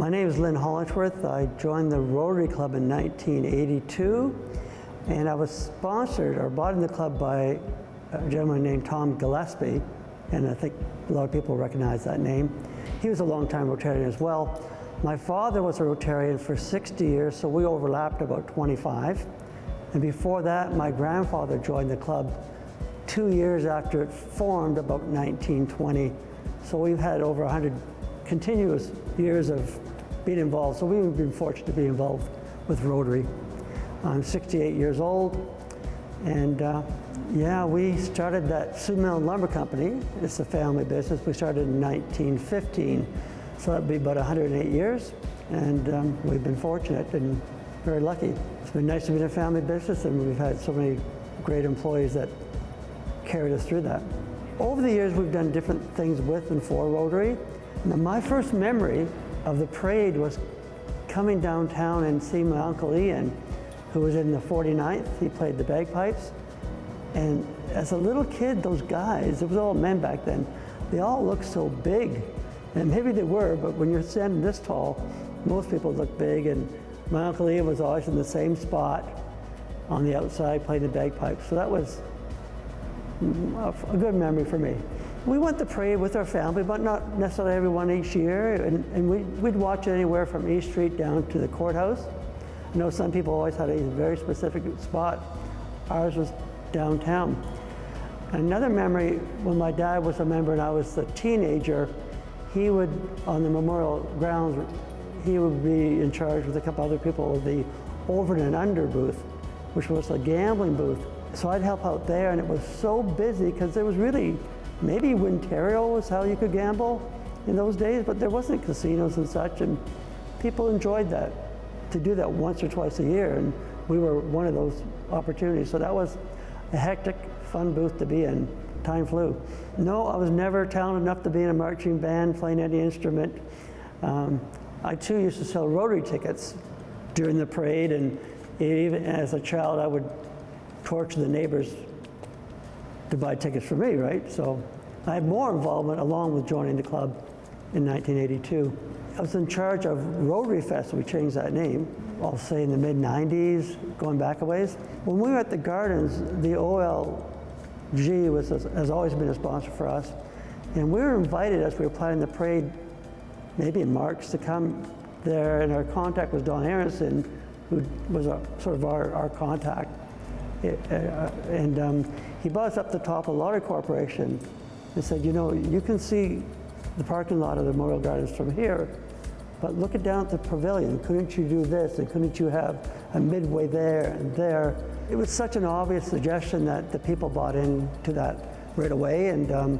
My name is Lynn Hollingsworth. I joined the Rotary Club in 1982, and I was sponsored or bought in the club by a gentleman named Tom Gillespie, and I think a lot of people recognize that name. He was a longtime Rotarian as well. My father was a Rotarian for 60 years, so we overlapped about 25. And before that, my grandfather joined the club 2 years after it formed, about 1920. So we've had over 100 continuous years of being involved. So we've been fortunate to be involved with Rotary. I'm 68 years old, and yeah, we started that Sioux Mill Lumber Company. It's a family business. We started in 1915, so that'd be about 108 years, and we've been fortunate and very lucky. It's been nice to be in a family business, and we've had so many great employees that carried us through that. Over the years, we've done different things with and for Rotary. Now, my first memory of the parade was coming downtown and seeing my Uncle Ian, who was in the 49th. He played the bagpipes. And as a little kid, those guys, it was all men back then, they all looked so big. And maybe they were, but when you're standing this tall, most people look big. And my Uncle Ian was always in the same spot on the outside playing the bagpipes. So that was a good memory for me. We went to parade with our family, but not necessarily everyone each year. And we'd watch it anywhere from East Street down to the courthouse. I know some people always had a very specific spot. Ours was downtown. Another memory, when my dad was a member and I was a teenager, he would, on the memorial grounds, he would be in charge with a couple other people of the over and under booth, which was a gambling booth. So I'd help out there, and it was so busy because there was really, maybe Winterio was how you could gamble in those days, but there wasn't casinos and such, and people enjoyed that, to do that once or twice a year, and we were one of those opportunities. So that was a hectic, fun booth to be in. Time flew. No, I was never talented enough to be in a marching band, playing any instrument. I too used to sell Rotary tickets during the parade, and even as a child I would torture the neighbors to buy tickets for me, right? So I had more involvement along with joining the club in 1982. I was in charge of Rotaryfest. We changed that name, I'll say in the mid-90s, going back a ways. When we were at the Gardens, the OLG has always been a sponsor for us. And we were invited, as we were planning the parade, maybe in March, to come there, and our contact was Don Aronson, who was sort of our contact. He brought us up the top of Lottery Corporation and said, you know, you can see the parking lot of the Memorial Gardens from here, but look down at the pavilion. Couldn't you do this? And couldn't you have a midway there and there? It was such an obvious suggestion that the people bought into that right away, and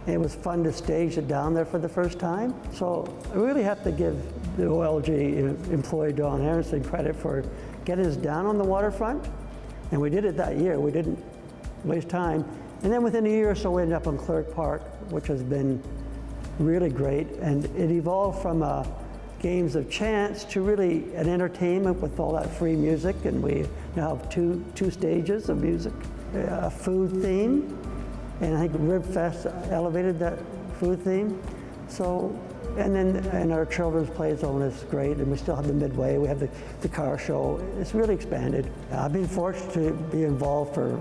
it was fun to stage it down there for the first time. So I really have to give the OLG employee Don Aronson credit for getting us down on the waterfront, and we did it that year. We didn't waste time. And then within a year or so, we ended up in Clerk Park, which has been really great, and it evolved from games of chance to really an entertainment with all that free music, and we now have two stages of music, a food theme, and I think Ribfest elevated that food theme. So, and our children's play zone is great, and we still have the midway, we have the car show. It's really expanded. I've been fortunate to be involved for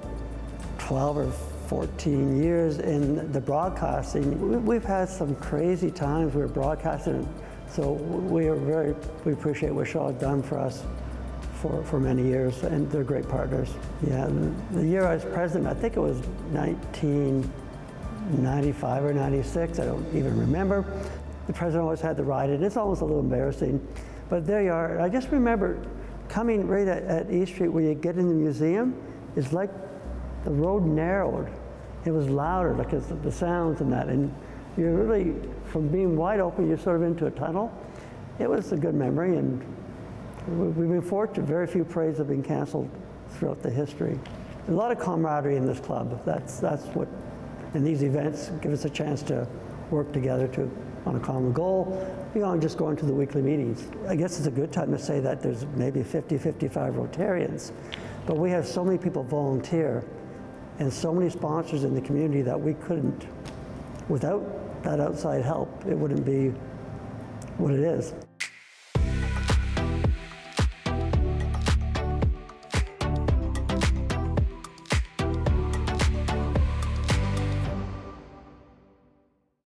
12 or 14 years in the broadcasting. We've had some crazy times we were broadcasting, so we appreciate what Shaw has done for us for many years, and they're great partners. Yeah, the year I was president, I think it was 1995 or 96, I don't even remember. The president always had to ride it. It's almost a little embarrassing, but there you are. I just remember coming right at East Street where you get in the museum, it's like the road narrowed. It was louder, like the sounds and that, and you're really, from being wide open, you're sort of into a tunnel. It was a good memory, and we've been fortunate. Very few parades have been canceled throughout the history. A lot of camaraderie in this club. That's what, and these events give us a chance to work together on a common goal, beyond just going to the weekly meetings. I guess it's a good time to say that there's maybe 50, 55 Rotarians, but we have so many people volunteer and so many sponsors in the community that we couldn't, without that outside help, it wouldn't be what it is.